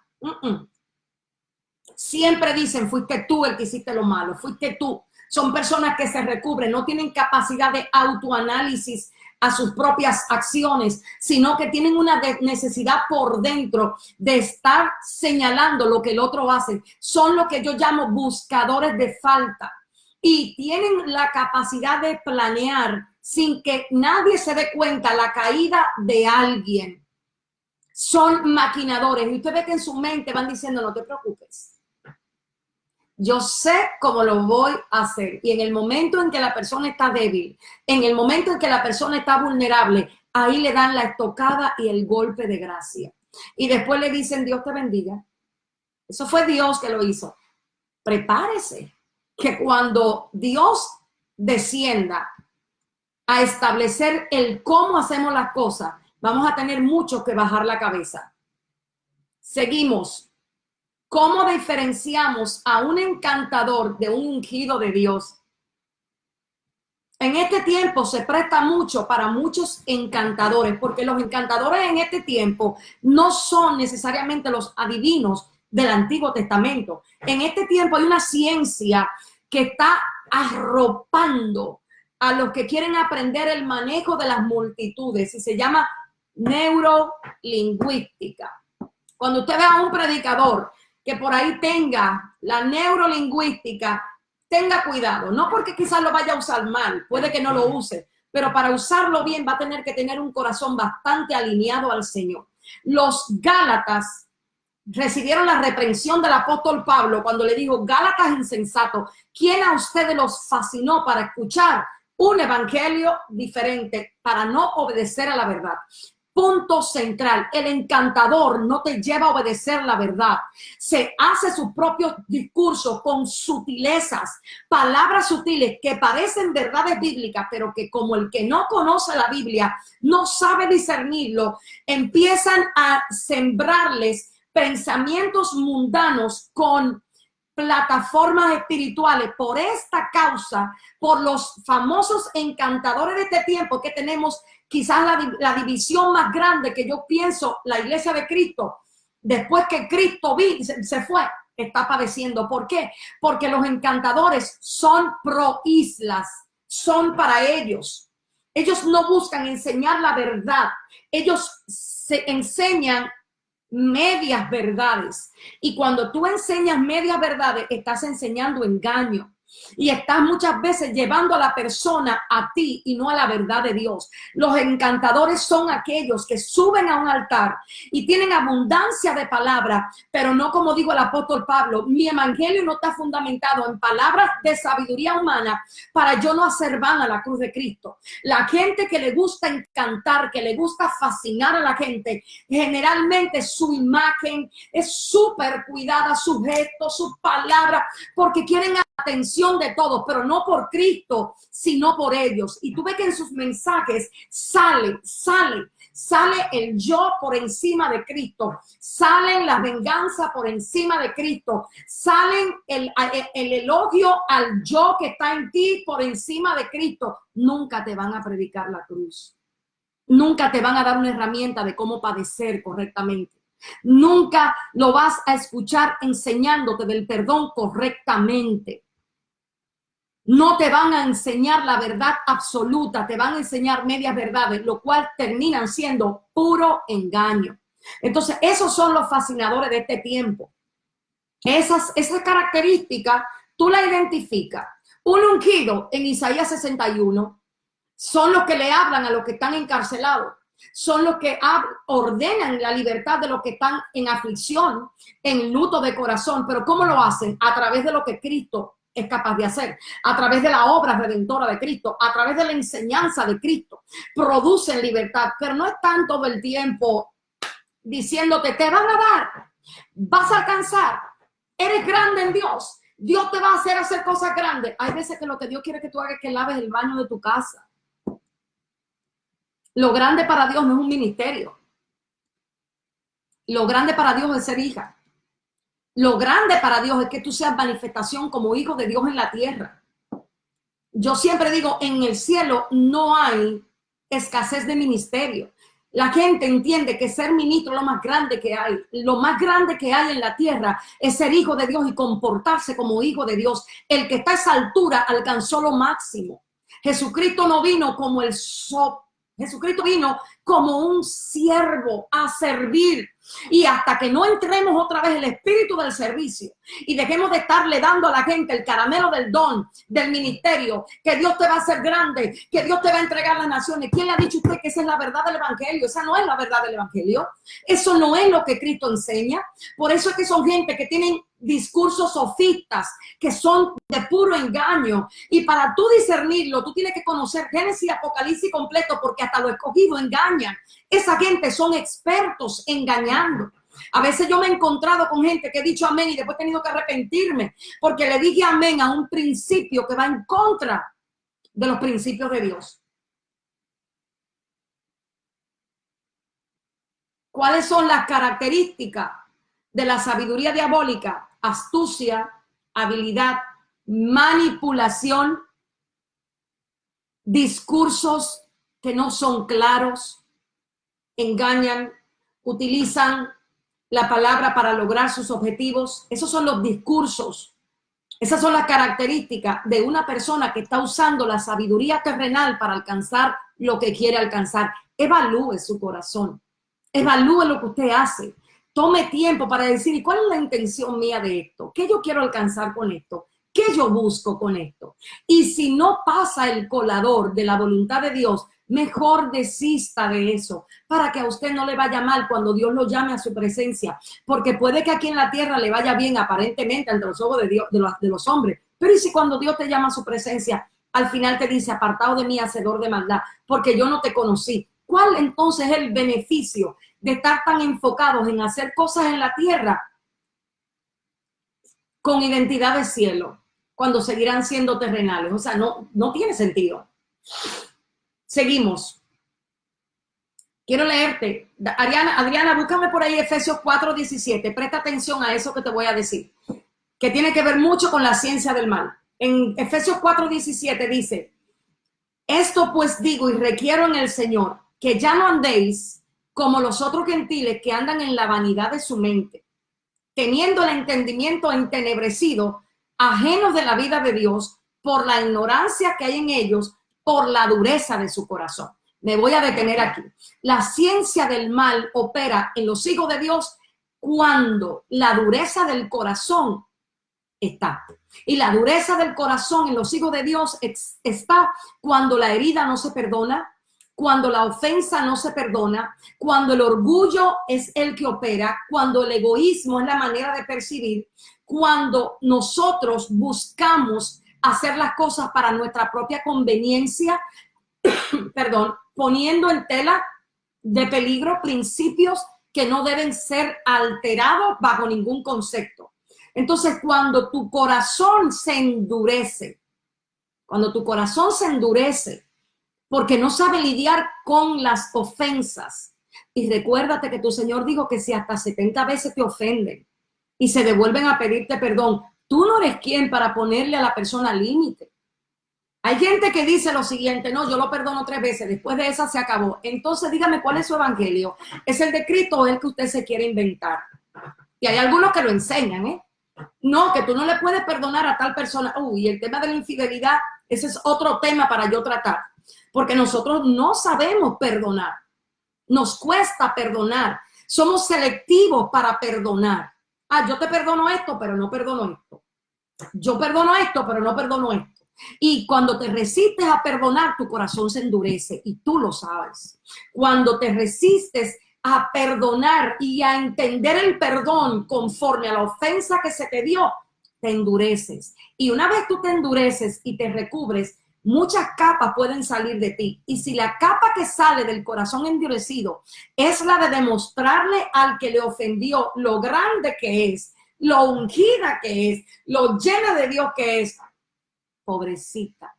Siempre dicen, fuiste tú el que hiciste lo malo, fuiste tú. Son personas que se recubren, no tienen capacidad de autoanálisis a sus propias acciones, sino que tienen una necesidad por dentro de estar señalando lo que el otro hace. Son lo que yo llamo buscadores de falta y tienen la capacidad de planear sin que nadie se dé cuenta la caída de alguien. Son maquinadores y usted ve que en su mente van diciendo, no te preocupes. Yo sé cómo lo voy a hacer. Y en el momento en que la persona está débil, en el momento en que la persona está vulnerable, ahí le dan la estocada y el golpe de gracia. Y después le dicen, Dios te bendiga. Eso fue Dios que lo hizo. Prepárese, que cuando Dios descienda a establecer el cómo hacemos las cosas, vamos a tener mucho que bajar la cabeza. Seguimos. ¿Cómo diferenciamos a un encantador de un ungido de Dios? En este tiempo se presta mucho para muchos encantadores, porque los encantadores en este tiempo no son necesariamente los adivinos del Antiguo Testamento. En este tiempo hay una ciencia que está arropando a los que quieren aprender el manejo de las multitudes y se llama neurolingüística. Cuando usted ve a un predicador que por ahí tenga la neurolingüística, tenga cuidado, no porque quizás lo vaya a usar mal, puede que no lo use, pero para usarlo bien va a tener que tener un corazón bastante alineado al Señor. Los Gálatas recibieron la reprensión del apóstol Pablo cuando le dijo, Gálatas insensatos, ¿quién a ustedes los fascinó para escuchar un evangelio diferente, para no obedecer a la verdad? Punto central, el encantador no te lleva a obedecer la verdad. Se hace sus propios discursos con sutilezas, palabras sutiles que parecen verdades bíblicas, pero que como el que no conoce la Biblia, no sabe discernirlo, empiezan a sembrarles pensamientos mundanos con plataformas espirituales. Por esta causa, por los famosos encantadores de este tiempo que tenemos, quizás la división más grande que yo pienso, la iglesia de Cristo, después que Cristo se fue, está padeciendo. ¿Por qué? Porque los encantadores son pro islas, son para ellos. Ellos no buscan enseñar la verdad, ellos se enseñan medias verdades. Y cuando tú enseñas medias verdades, estás enseñando engaño. Y estás muchas veces llevando a la persona a ti y no a la verdad de Dios. Los encantadores son aquellos que suben a un altar y tienen abundancia de palabras, pero no como dijo el apóstol Pablo, mi evangelio no está fundamentado en palabras de sabiduría humana para yo no hacer van a la cruz de Cristo. La gente que le gusta encantar, que le gusta fascinar a la gente, generalmente su imagen es súper cuidada, su gesto, sus palabras, porque quieren atención de todos, pero no por Cristo, sino por ellos. Y tú ves que en sus mensajes sale el yo por encima de Cristo, salen la venganza por encima de Cristo, salen el elogio al yo que está en ti por encima de Cristo. Nunca te van a predicar la cruz. Nunca te van a dar una herramienta de cómo padecer correctamente. Nunca lo vas a escuchar enseñándote del perdón correctamente. No te van a enseñar la verdad absoluta, te van a enseñar medias verdades, lo cual terminan siendo puro engaño. Entonces, esos son los fascinadores de este tiempo. Esas características, tú la identificas. Un ungido en Isaías 61 son los que le hablan a los que están encarcelados. Son los que ordenan la libertad de los que están en aflicción, en luto de corazón. Pero ¿cómo lo hacen? A través de lo que Cristo es capaz de hacer, a través de la obra redentora de Cristo, a través de la enseñanza de Cristo. Producen libertad, pero no están todo el tiempo diciéndote, te van a dar, vas a alcanzar, eres grande en Dios, Dios te va a hacer cosas grandes. Hay veces que lo que Dios quiere que tú hagas es que laves el baño de tu casa. Lo grande para Dios no es un ministerio. Lo grande para Dios es ser hija. Lo grande para Dios es que tú seas manifestación como hijo de Dios en la tierra. Yo siempre digo, en el cielo no hay escasez de ministerio. La gente entiende que ser ministro es lo más grande que hay. Lo más grande que hay en la tierra es ser hijo de Dios y comportarse como hijo de Dios. El que está a esa altura alcanzó lo máximo. Jesucristo no vino como Jesucristo vino como un siervo a servir. Y hasta que no entremos otra vez el espíritu del servicio y dejemos de estarle dando a la gente el caramelo del don, del ministerio, que Dios te va a hacer grande, que Dios te va a entregar las naciones. ¿Quién le ha dicho a usted que esa es la verdad del evangelio? Esa no es la verdad del evangelio. Eso no es lo que Cristo enseña. Por eso es que son gente que tienen discursos sofistas, que son de puro engaño. Y para tú discernirlo, tú tienes que conocer Génesis y Apocalipsis completo, porque hasta los escogidos engañan. Esa gente son expertos engañando. A veces yo me he encontrado con gente que he dicho amén y después he tenido que arrepentirme porque le dije amén a un principio que va en contra de los principios de Dios. ¿Cuáles son las características de la sabiduría diabólica? Astucia, habilidad, manipulación, discursos que no son claros, engañan, utilizan la palabra para lograr sus objetivos. Esos son los discursos. Esas son las características de una persona que está usando la sabiduría terrenal para alcanzar lo que quiere alcanzar. Evalúe su corazón. Evalúe lo que usted hace. Tome tiempo para decir, ¿y cuál es la intención mía de esto? ¿Qué yo quiero alcanzar con esto? ¿Qué yo busco con esto? Y si no pasa el colador de la voluntad de Dios, mejor desista de eso, para que a usted no le vaya mal cuando Dios lo llame a su presencia, porque puede que aquí en la tierra le vaya bien aparentemente ante los ojos de Dios, de los hombres, pero ¿y si cuando Dios te llama a su presencia, al final te dice, apartado de mí, hacedor de maldad, porque yo no te conocí? ¿Cuál entonces es el beneficio de estar tan enfocados en hacer cosas en la tierra con identidad de cielo, cuando seguirán siendo terrenales? O sea, no tiene sentido. Seguimos. Quiero leerte. Adriana, búscame por ahí Efesios 4:17. Presta atención a eso que te voy a decir, que tiene que ver mucho con la ciencia del mal. En Efesios 4:17 dice, esto pues digo y requiero en el Señor, que ya no andéis como los otros gentiles que andan en la vanidad de su mente, teniendo el entendimiento entenebrecido, ajenos de la vida de Dios, por la ignorancia que hay en ellos, por la dureza de su corazón. Me voy a detener aquí. La ciencia del mal opera en los hijos de Dios cuando la dureza del corazón está. Y la dureza del corazón en los hijos de Dios está cuando la herida no se perdona, cuando la ofensa no se perdona, cuando el orgullo es el que opera, cuando el egoísmo es la manera de percibir, cuando nosotros buscamos hacer las cosas para nuestra propia conveniencia, poniendo en tela de peligro principios que no deben ser alterados bajo ningún concepto. Entonces, cuando tu corazón se endurece, porque no sabe lidiar con las ofensas, y recuérdate que tu Señor dijo que si hasta 70 veces te ofenden y se devuelven a pedirte perdón, tú no eres quien para ponerle a la persona límite. Hay gente que dice lo siguiente, no, yo lo perdono 3 veces, después de esa se acabó. Entonces dígame, ¿cuál es su evangelio? ¿Es el de Cristo o el que usted se quiere inventar? Y hay algunos que lo enseñan, ¿eh? No, que tú no le puedes perdonar a tal persona. Y el tema de la infidelidad, ese es otro tema para yo tratar. Porque nosotros no sabemos perdonar. Nos cuesta perdonar. Somos selectivos para perdonar. Yo te perdono esto, pero no perdono esto. Yo perdono esto, pero no perdono esto. Y cuando te resistes a perdonar, tu corazón se endurece y tú lo sabes. Cuando te resistes a perdonar y a entender el perdón conforme a la ofensa que se te dio, te endureces. Y una vez tú te endureces y te recubres, muchas capas pueden salir de ti. Y si la capa que sale del corazón endurecido es la de demostrarle al que le ofendió lo grande que es, lo ungida que es, lo llena de Dios que es, pobrecita,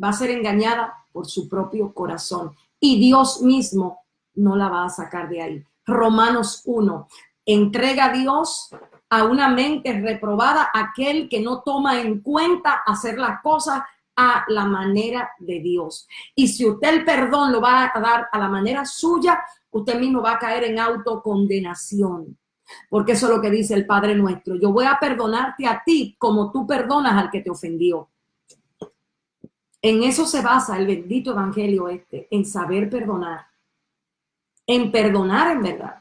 va a ser engañada por su propio corazón y Dios mismo no la va a sacar de ahí. Romanos 1, entrega a Dios a una mente reprobada aquel que no toma en cuenta hacer las cosas a la manera de Dios. Y si usted el perdón lo va a dar a la manera suya, usted mismo va a caer en autocondenación. Porque eso es lo que dice el Padre nuestro. Yo voy a perdonarte a ti como tú perdonas al que te ofendió. En eso se basa el bendito evangelio en saber perdonar. En perdonar en verdad.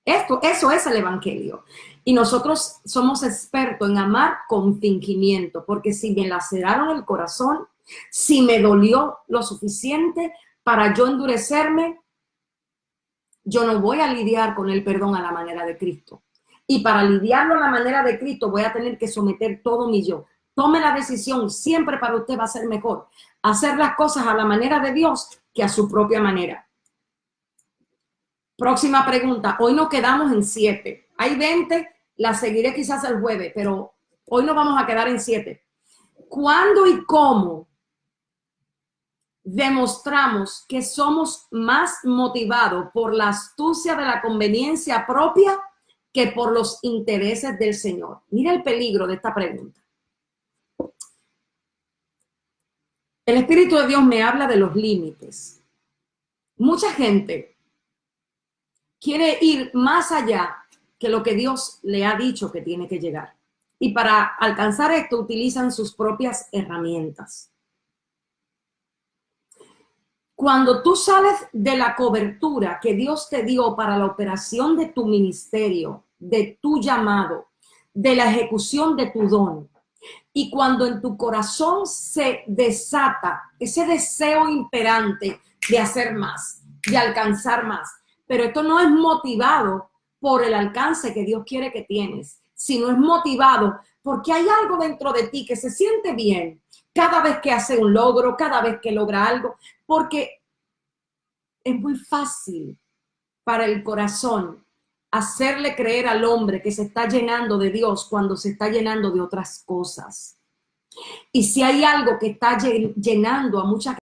Eso es el evangelio. Y nosotros somos expertos en amar con fingimiento, porque si me laceraron el corazón, si me dolió lo suficiente para yo endurecerme, yo no voy a lidiar con el perdón a la manera de Cristo. Y para lidiarlo a la manera de Cristo voy a tener que someter todo mi yo. Tome la decisión, siempre para usted va a ser mejor hacer las cosas a la manera de Dios que a su propia manera. Próxima pregunta. Hoy nos quedamos en 7. Hay 20, la seguiré quizás el jueves, pero hoy nos vamos a quedar en 7. ¿Cuándo y cómo demostramos que somos más motivados por la astucia de la conveniencia propia que por los intereses del Señor? Mira el peligro de esta pregunta. El Espíritu de Dios me habla de los límites. Mucha gente quiere ir más allá que lo que Dios le ha dicho que tiene que llegar. Y para alcanzar esto utilizan sus propias herramientas. Cuando tú sales de la cobertura que Dios te dio para la operación de tu ministerio, de tu llamado, de la ejecución de tu don, y cuando en tu corazón se desata ese deseo imperante de hacer más, de alcanzar más, pero esto no es motivado por el alcance que Dios quiere que tienes, sino es motivado porque hay algo dentro de ti que se siente bien cada vez que hace un logro, cada vez que logra algo, porque es muy fácil para el corazón hacerle creer al hombre que se está llenando de Dios cuando se está llenando de otras cosas. Y si hay algo que está llenando a mucha